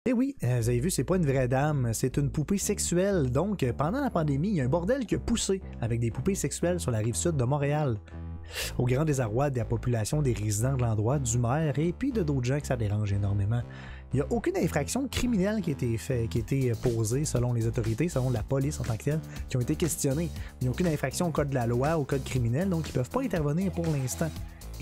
Et oui, vous avez vu, c'est pas une vraie dame, c'est une poupée sexuelle. Donc, pendant la pandémie, il y a un bordel qui a poussé avec des poupées sexuelles sur la rive sud de Montréal. Au grand désarroi de la population, des résidents de l'endroit, du maire et puis de d'autres gens que ça dérange énormément. Il n'y a aucune infraction criminelle qui a été posée selon les autorités, selon la police en tant que telle, qui ont été questionnées. Il n'y a aucune infraction au code de la loi, au code criminel, donc ils ne peuvent pas intervenir pour l'instant.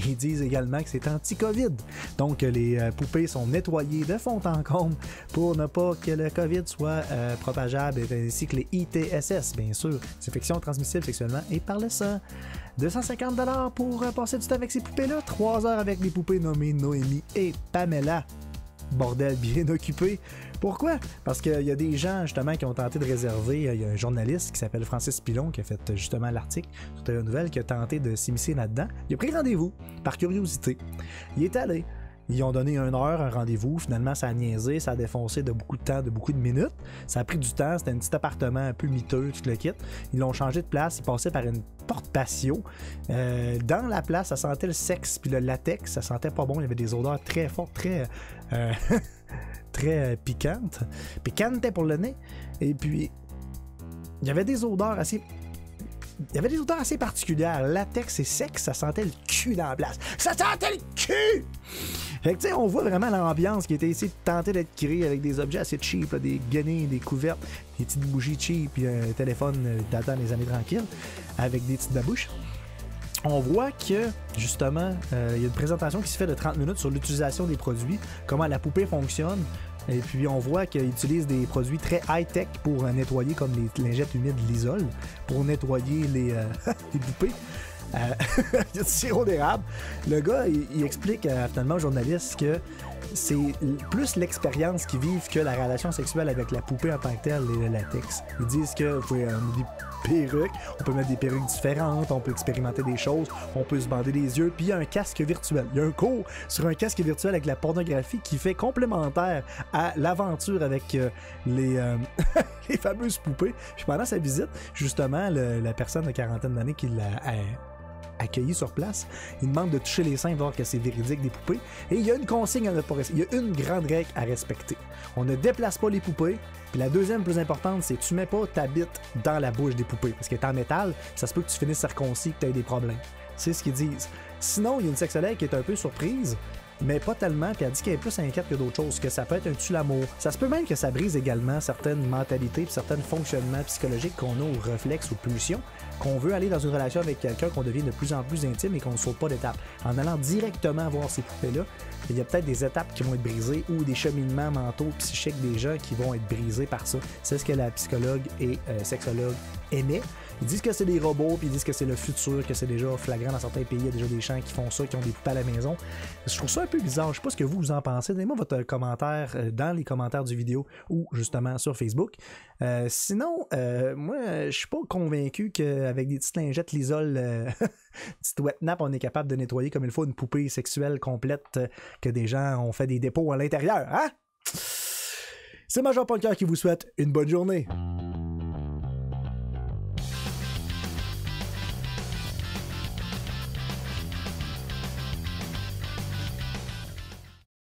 Ils disent également que c'est anti-COVID. Donc, les poupées sont nettoyées de fond en comble pour ne pas que le COVID soit propageable, ainsi que les ITSS, bien sûr, infections transmissibles sexuellement et par le sang. 250$ pour passer du temps avec ces poupées-là. 3 heures avec les poupées nommées Noémie et Pamela. Bordel bien occupé. Pourquoi? Parce qu'il y a des gens justement qui ont tenté de réserver. Il y a un journaliste qui s'appelle Francis Pilon qui a fait justement l'article sur TVA Nouvelle qui a tenté de s'immiscer là-dedans. Il a pris rendez-vous par curiosité. Il est allé. Ils ont donné 1 heure, un rendez-vous. Finalement, ça a niaisé, ça a défoncé de beaucoup de temps, de beaucoup de minutes. Ça a pris du temps. C'était un petit appartement un peu miteux, tout le kit. Ils l'ont changé de place. Ils passaient par une porte patio. Dans la place, ça sentait le sexe puis le latex. Ça sentait pas bon. Il y avait des odeurs très fortes, très piquantes. Piquantes pour le nez. Et puis, il y avait des odeurs assez... Il y avait des odeurs assez particulières. Latex et sexe, ça sentait le cul dans la place. Ça sentait le cul! Fait que tu sais, on voit vraiment l'ambiance qui était ici de tenter d'être créée avec des objets assez cheap, là, des guenilles, des couvertes, des petites bougies cheap, puis un téléphone datant des années tranquilles, avec des petites babouches. On voit que, justement, il y a une présentation qui se fait de 30 minutes sur l'utilisation des produits, comment la poupée fonctionne. Et puis, on voit qu'ils utilisent des produits très high-tech pour nettoyer, comme les lingettes humides Lysol, pour nettoyer les poupées. Il y a du sirop d'érable. Le gars, il explique finalement au journaliste que c'est plus l'expérience qu'ils vivent que la relation sexuelle avec la poupée en tant que telle et le latex. Ils disent que vous pouvez mettre des perruques, on peut mettre des perruques différentes, on peut expérimenter des choses, on peut se bander les yeux, puis il y a un casque virtuel. Il y a un cours sur un casque virtuel avec la pornographie qui fait complémentaire à l'aventure avec les fameuses poupées. Puis pendant sa visite, justement, la personne de quarantaine d'années qui l'a accueilli sur place, il demande de toucher les seins, voir que c'est véridique des poupées, et il y a une consigne à ne pas respecter. Il y a une grande règle à respecter. On ne déplace pas les poupées, puis la deuxième plus importante, c'est tu mets pas ta bite dans la bouche des poupées, parce qu'elle est en métal, ça se peut que tu finisses circoncis, que tu aies des problèmes. C'est ce qu'ils disent. Sinon, il y a une sexologue qui est un peu surprise, mais pas tellement, puis elle dit qu'elle est plus inquiète que d'autres choses, que ça peut être un tue-l'amour. Ça se peut même que ça brise également certaines mentalités et certains fonctionnements psychologiques qu'on a aux réflexes ou pulsions, qu'on veut aller dans une relation avec quelqu'un, qu'on devient de plus en plus intime et qu'on ne saute pas d'étapes. En allant directement voir ces poupées-là, il y a peut-être des étapes qui vont être brisées ou des cheminements mentaux, psychiques des gens qui vont être brisés par ça. C'est ce que la psychologue et sexologue aimaient. Ils disent que c'est des robots, puis ils disent que c'est le futur, que c'est déjà flagrant dans certains pays. Il y a déjà des gens qui font ça, qui ont des poupées à la maison. Je trouve ça un peu bizarre. Je sais pas ce que vous en pensez. Donnez-moi votre commentaire dans les commentaires du vidéo ou justement sur Facebook. Sinon, moi, je suis pas convaincu qu'avec des petites lingettes Lysol, petite wet nap, on est capable de nettoyer comme il faut une poupée sexuelle complète que des gens ont fait des dépôts à l'intérieur. Hein? C'est Major Punker qui vous souhaite une bonne journée.